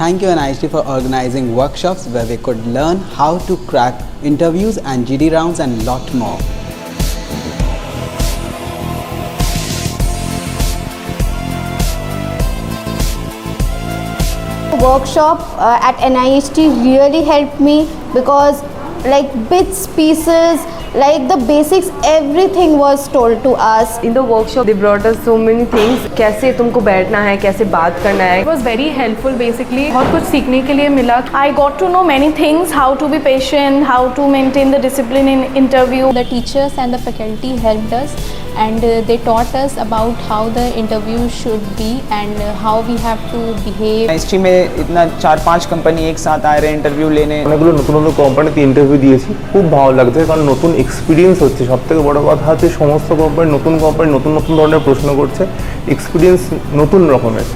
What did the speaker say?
Thank you NIHT for organizing workshops where we could learn how to crack interviews and GD rounds and lot more. Workshop at NIHT really helped me because like bits, pieces, like the basics, everything was told to us. In the workshop they brought us so many things. कैसे तुमको बैठना है, कैसे बात करना है. It was very helpful basically. बहुत कुछ सीखने के लिए मिला. I got to know many things, how to be patient, how to maintain the discipline in interview. The teachers and the faculty helped us and they taught us about how the interview should be and how we have to behave. History में इतना 4-5 company एक साथ आए रहे interview लेने অনেকগুলো নতুন নতুন কোম্পানিতে ইন্টারভিউ দিয়েছি, খুব ভালো লাগছে কারণ নতুন এক্সপিরিয়েন্স হচ্ছে। সবথেকে বড় কথা হচ্ছে সমস্ত কোম্পানি নতুন ধরনের প্রশ্ন করছে, এক্সপিরিয়েন্স নতুন রকমের।